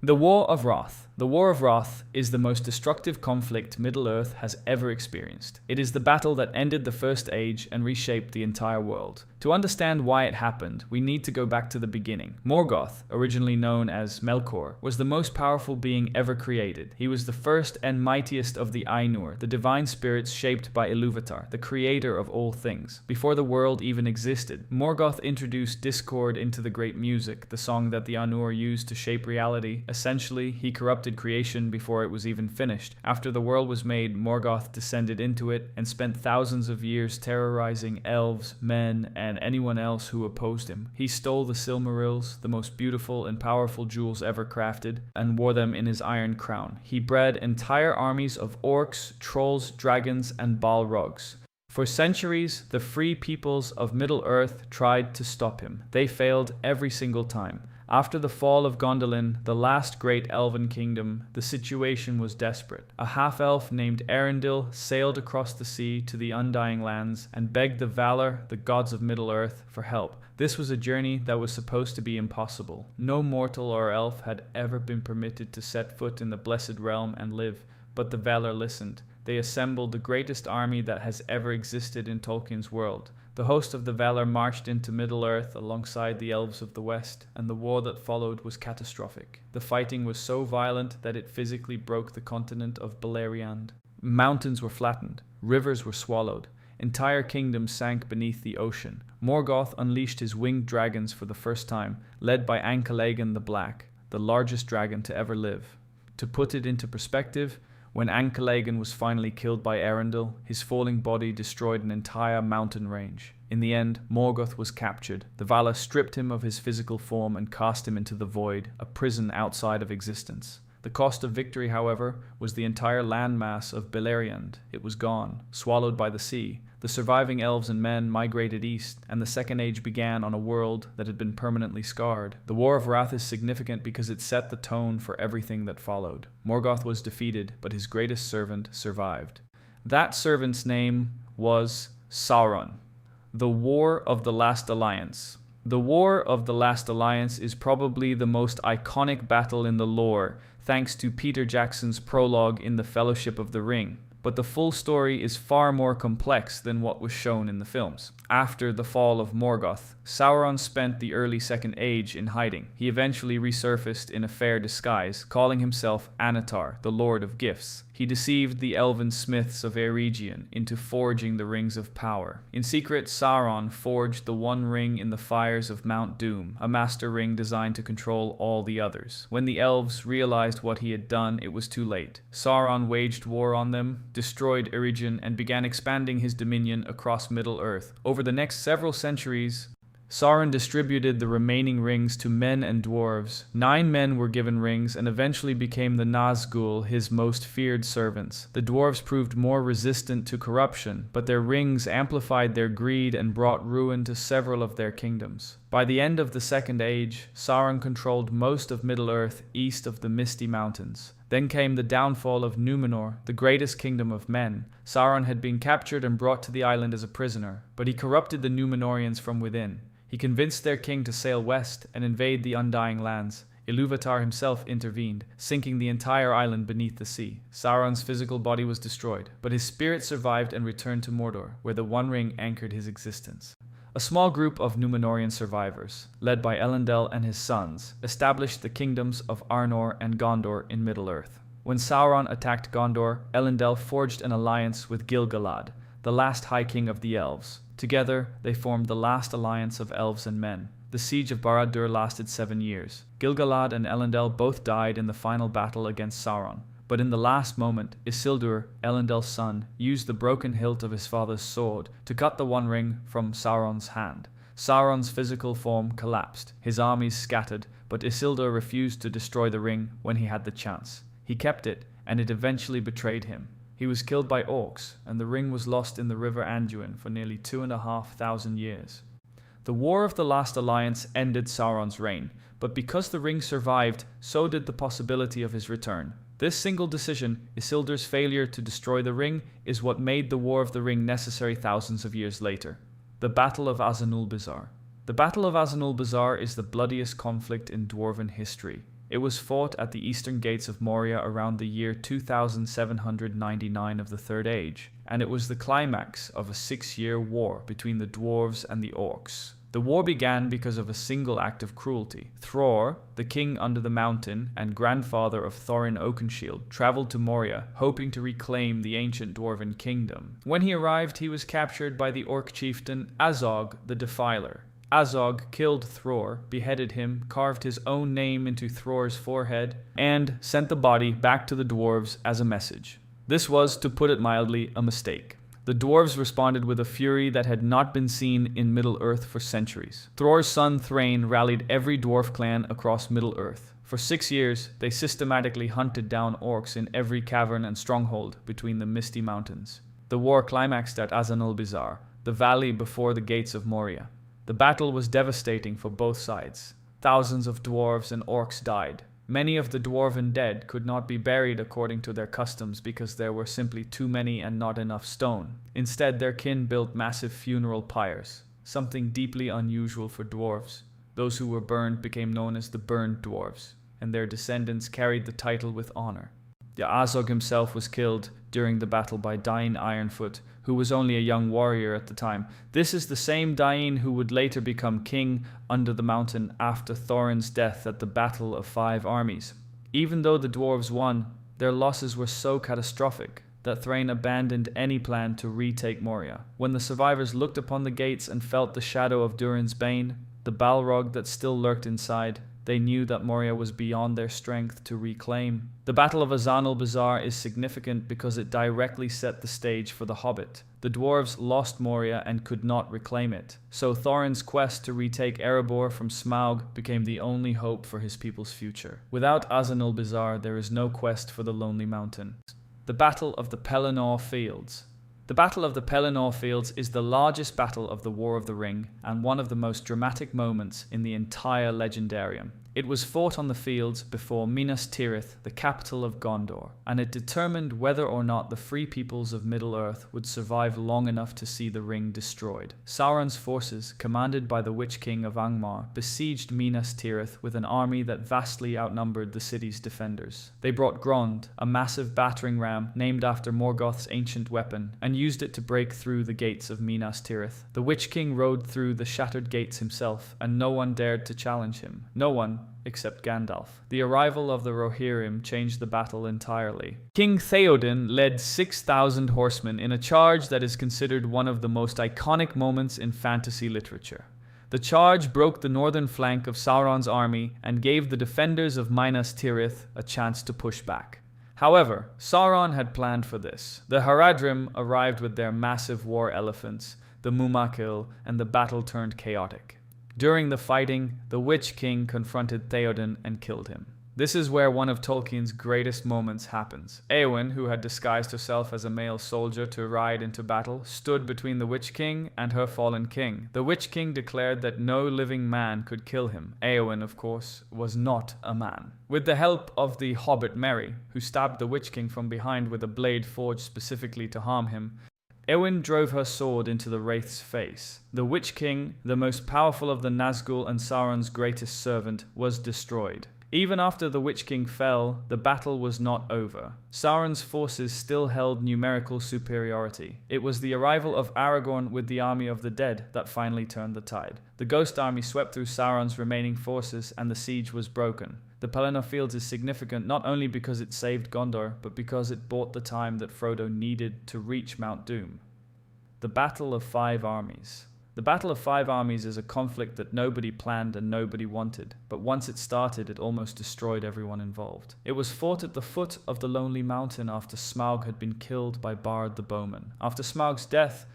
The War of Wrath. The War of Wrath is the most destructive conflict Middle-earth has ever experienced. It is the battle that ended the First Age and reshaped the entire world. To understand why it happened, we need to go back to the beginning. Morgoth, originally known as Melkor, was the most powerful being ever created. He was the first and mightiest of the Ainur, the divine spirits shaped by Ilúvatar, the creator of all things. Before the world even existed, Morgoth introduced discord into the great music, the song that the Ainur used to shape reality. Essentially, he corrupted creation before it was even finished. After the world was made, Morgoth descended into it and spent thousands of years terrorizing elves, men, and anyone else who opposed him. He stole the Silmarils, the most beautiful and powerful jewels ever crafted, and wore them in his iron crown. He bred entire armies of orcs, trolls, dragons, and Balrogs. For centuries, the free peoples of Middle-earth tried to stop him. They failed every single time. After the fall of Gondolin, the last great elven kingdom, the situation was desperate. A half-elf named Arundel sailed across the sea to the Undying Lands and begged the Valar, the gods of Middle-earth, for help. This was a journey that was supposed to be impossible. No mortal or elf had ever been permitted to set foot in the Blessed Realm and live, but the Valar listened. They assembled the greatest army that has ever existed in Tolkien's world. The host of the Valar marched into Middle-earth alongside the Elves of the West, and the war that followed was catastrophic. The fighting was so violent that it physically broke the continent of Beleriand. Mountains were flattened, rivers were swallowed, entire kingdoms sank beneath the ocean. Morgoth unleashed his winged dragons for the first time, led by Ankh-Elägon the Black, the largest dragon to ever live. To put it into perspective, when Ankh-Elägon was finally killed by Arundel, his falling body destroyed an entire mountain range. In the end, Morgoth was captured. The Valar stripped him of his physical form and cast him into the void, a prison outside of existence. The cost of victory, however, was the entire landmass of Beleriand. It was gone, swallowed by the sea. The surviving elves and men migrated east, and the Second Age began on a world that had been permanently scarred. The War of Wrath is significant because it set the tone for everything that followed. Morgoth was defeated, but his greatest servant survived. That servant's name was Sauron. The War of the Last Alliance. The War of the Last Alliance is probably the most iconic battle in the lore, thanks to Peter Jackson's prologue in The Fellowship of the Ring. But the full story is far more complex than what was shown in the films. After the fall of Morgoth, Sauron spent the early Second Age in hiding. He eventually resurfaced in a fair disguise, calling himself Annatar, the Lord of Gifts. He deceived the elven smiths of Eregion into forging the Rings of Power. In secret, Sauron forged the One Ring in the fires of Mount Doom, a master ring designed to control all the others. When the elves realized what he had done, it was too late. Sauron waged war on them, destroyed Eregion, and began expanding his dominion across Middle-earth. Over the next several centuries, Sauron distributed the remaining rings to men and dwarves. 9 men were given rings and eventually became the Nazgûl, his most feared servants. The dwarves proved more resistant to corruption, but their rings amplified their greed and brought ruin to several of their kingdoms. By the end of the Second Age, Sauron controlled most of Middle-earth east of the Misty Mountains. Then came the downfall of Númenor, the greatest kingdom of men. Sauron had been captured and brought to the island as a prisoner, but he corrupted the Númenorians from within. He convinced their king to sail west and invade the Undying Lands. Ilúvatar himself intervened, sinking the entire island beneath the sea. Sauron's physical body was destroyed, but his spirit survived and returned to Mordor, where the One Ring anchored his existence. A small group of Númenorian survivors, led by Elendil and his sons, established the kingdoms of Arnor and Gondor in Middle-earth. When Sauron attacked Gondor, Elendil forged an alliance with Gil-galad, the last High King of the Elves. Together, they formed the last alliance of elves and men. The siege of Barad-dûr lasted 7 years. Gil-galad and Elendil both died in the final battle against Sauron. But in the last moment, Isildur, Elendil's son, used the broken hilt of his father's sword to cut the One Ring from Sauron's hand. Sauron's physical form collapsed. His armies scattered, but Isildur refused to destroy the ring when he had the chance. He kept it, and it eventually betrayed him. He was killed by orcs, and the ring was lost in the river Anduin for nearly 2,500 years. The War of the Last Alliance ended Sauron's reign, but because the ring survived, so did the possibility of his return. This single decision, Isildur's failure to destroy the ring, is what made the War of the Ring necessary thousands of years later. The Battle of Azenul Bazar. The Battle of Azenul Bazar is the bloodiest conflict in Dwarven history. It was fought at the eastern gates of Moria around the year 2799 of the Third Age, and it was the climax of a 6-year war between the dwarves and the orcs. The war began because of a single act of cruelty. Thror, the king under the mountain and grandfather of Thorin Oakenshield, traveled to Moria, hoping to reclaim the ancient dwarven kingdom. When he arrived, he was captured by the orc chieftain Azog the Defiler. Azog killed Thror, beheaded him, carved his own name into Thror's forehead, and sent the body back to the dwarves as a message. This was, to put it mildly, a mistake. The dwarves responded with a fury that had not been seen in Middle-earth for centuries. Thror's son Thrain rallied every dwarf clan across Middle-earth. For 6 years, they systematically hunted down orcs in every cavern and stronghold between the misty mountains. The war climaxed at Azenul Bazar, the valley before the gates of Moria. The battle was devastating for both sides. Thousands of dwarves and orcs died. Many of the dwarven dead could not be buried according to their customs because there were simply too many and not enough stone. Instead, their kin built massive funeral pyres, something deeply unusual for dwarves. Those who were burned became known as the burned dwarves, and their descendants carried the title with honor. Azog himself was killed during the battle by Dain Ironfoot, who was only a young warrior at the time. This is the same Dain who would later become king under the mountain after Thorin's death at the Battle of 5 Armies. Even though the dwarves won, their losses were so catastrophic that Thrain abandoned any plan to retake Moria. When the survivors looked upon the gates and felt the shadow of Durin's Bane, the Balrog that still lurked inside, they knew that Moria was beyond their strength to reclaim. The Battle of Azenul Bazar is significant because it directly set the stage for The Hobbit. The dwarves lost Moria and could not reclaim it, so Thorin's quest to retake Erebor from Smaug became the only hope for his people's future. Without Azenul Bazar, there is no quest for the Lonely Mountain. The Battle of the Pelanor Fields. The Battle of the Pelanor Fields is the largest battle of the War of the Ring and one of the most dramatic moments in the entire Legendarium. It was fought on the fields before Minas Tirith, the capital of Gondor, and it determined whether or not the free peoples of Middle-earth would survive long enough to see the ring destroyed. Sauron's forces, commanded by the Witch King of Angmar, besieged Minas Tirith with an army that vastly outnumbered the city's defenders. They brought Grond, a massive battering ram named after Morgoth's ancient weapon, and used it to break through the gates of Minas Tirith. The Witch King rode through the shattered gates himself, and no one dared to challenge him. No one, except Gandalf. The arrival of the Rohirrim changed the battle entirely. King Theoden led 6,000 horsemen in a charge that is considered one of the most iconic moments in fantasy literature. The charge broke the northern flank of Sauron's army and gave the defenders of Minas Tirith a chance to push back. However, Sauron had planned for this. The Haradrim arrived with their massive war elephants, the Mumakil, and the battle turned chaotic. During the fighting, the Witch King confronted Theoden and killed him. This is where one of Tolkien's greatest moments happens. Éowyn, who had disguised herself as a male soldier to ride into battle, stood between the Witch King and her fallen king. The Witch King declared that no living man could kill him. Éowyn, of course, was not a man. With the help of the Hobbit Merry, who stabbed the Witch King from behind with a blade forged specifically to harm him, Éowyn drove her sword into the Wraith's face. The Witch King, the most powerful of the Nazgul and Sauron's greatest servant, was destroyed. Even after the Witch King fell, the battle was not over. Sauron's forces still held numerical superiority. It was the arrival of Aragorn with the army of the dead that finally turned the tide. The Ghost Army swept through Sauron's remaining forces and the siege was broken. The Pelanor Fields is significant not only because it saved Gondor, but because it bought the time that Frodo needed to reach Mount Doom. The Battle of 5 Armies. The Battle of 5 Armies is a conflict that nobody planned and nobody wanted, but once it started, it almost destroyed everyone involved. It was fought at the foot of the Lonely Mountain after Smaug had been killed by Bard the Bowman. After Smaug's death,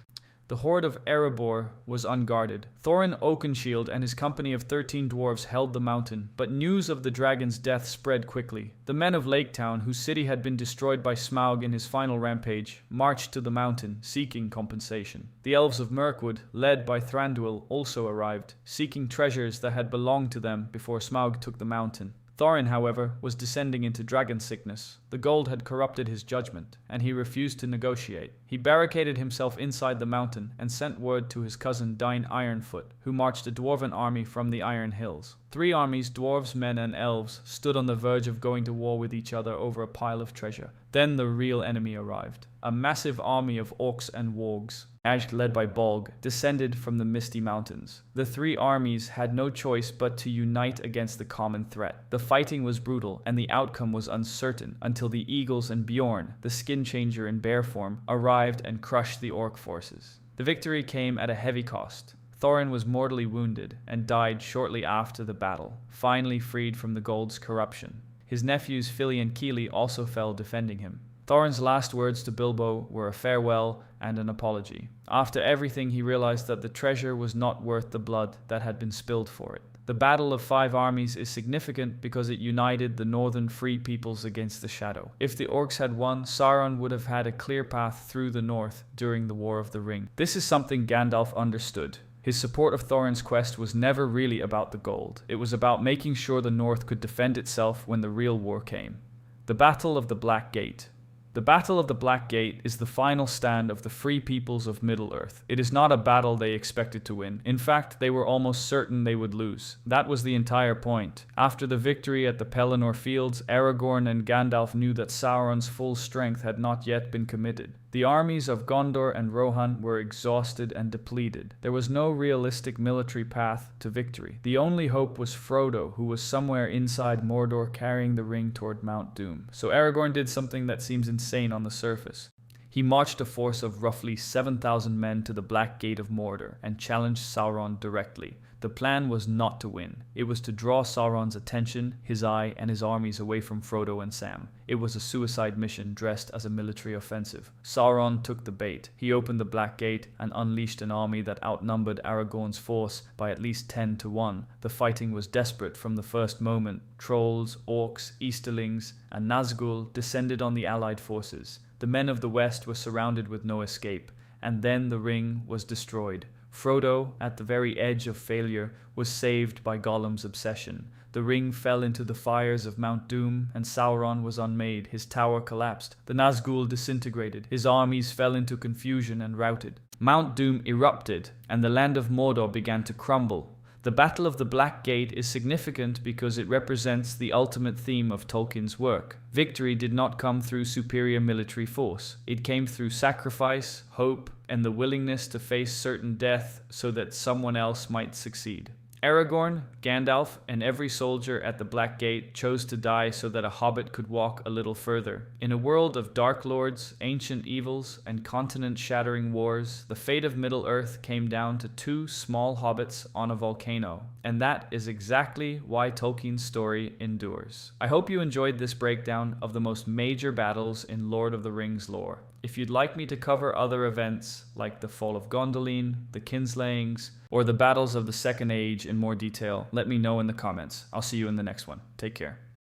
the horde of Erebor was unguarded. Thorin Oakenshield and his company of 13 dwarves held the mountain, but news of the dragon's death spread quickly. The men of Lake Town, whose city had been destroyed by Smaug in his final rampage, marched to the mountain, seeking compensation. The Elves of Mirkwood, led by Thranduil, also arrived, seeking treasures that had belonged to them before Smaug took the mountain. Thorin, however, was descending into dragon sickness. The gold had corrupted his judgment, and he refused to negotiate. He barricaded himself inside the mountain and sent word to his cousin Dain Ironfoot, who marched a dwarven army from the Iron Hills. 3 armies, dwarves, men, and elves, stood on the verge of going to war with each other over a pile of treasure. Then the real enemy arrived. A massive army of orcs and wargs, led by Bolg, descended from the misty mountains. The 3 armies had no choice but to unite against the common threat. The fighting was brutal, and the outcome was uncertain until the eagles and Bjorn, the skin changer in bear form, arrived and crushed the orc forces. The victory came at a heavy cost. Thorin was mortally wounded and died shortly after the battle, finally freed from the gold's corruption. His nephews Fili and Kili also fell defending him. Thorin's last words to Bilbo were a farewell and an apology. After everything, he realized that the treasure was not worth the blood that had been spilled for it. The Battle of 5 Armies is significant because it united the northern free peoples against the Shadow. If the orcs had won, Sauron would have had a clear path through the north during the War of the Ring. This is something Gandalf understood. His support of Thorin's quest was never really about the gold. It was about making sure the North could defend itself when the real war came. The Battle of the Black Gate. The Battle of the Black Gate is the final stand of the free peoples of Middle-earth. It is not a battle they expected to win. In fact, they were almost certain they would lose. That was the entire point. After the victory at the Pelanor fields, Aragorn and Gandalf knew that Sauron's full strength had not yet been committed. The armies of Gondor and Rohan were exhausted and depleted. There was no realistic military path to victory. The only hope was Frodo, who was somewhere inside Mordor carrying the ring toward Mount Doom. So Aragorn did something that seems insane on the surface. He marched a force of roughly 7,000 men to the Black Gate of Mordor and challenged Sauron directly. The plan was not to win. It was to draw Sauron's attention, his eye, and his armies away from Frodo and Sam. It was a suicide mission dressed as a military offensive. Sauron took the bait. He opened the Black Gate and unleashed an army that outnumbered Aragorn's force by at least 10 to 1. The fighting was desperate from the first moment. Trolls, orcs, Easterlings, and Nazgul descended on the allied forces. The men of the West were surrounded with no escape, and then the ring was destroyed. Frodo, at the very edge of failure, was saved by Gollum's obsession. The ring fell into the fires of Mount Doom, and Sauron was unmade. His tower collapsed. The Nazgul disintegrated. His armies fell into confusion and routed. Mount Doom erupted, and the land of Mordor began to crumble. The Battle of the Black Gate is significant because it represents the ultimate theme of Tolkien's work. Victory did not come through superior military force. It came through sacrifice, hope, and the willingness to face certain death so that someone else might succeed. Aragorn, Gandalf, and every soldier at the Black Gate chose to die so that a hobbit could walk a little further. In a world of dark lords, ancient evils, and continent-shattering wars, the fate of Middle-earth came down to 2 small hobbits on a volcano. And that is exactly why Tolkien's story endures. I hope you enjoyed this breakdown of the most major battles in Lord of the Rings lore. If you'd like me to cover other events like the Fall of Gondolin, the Kinslayings, or the battles of the Second Age in more detail, let me know in the comments. I'll see you in the next one. Take care.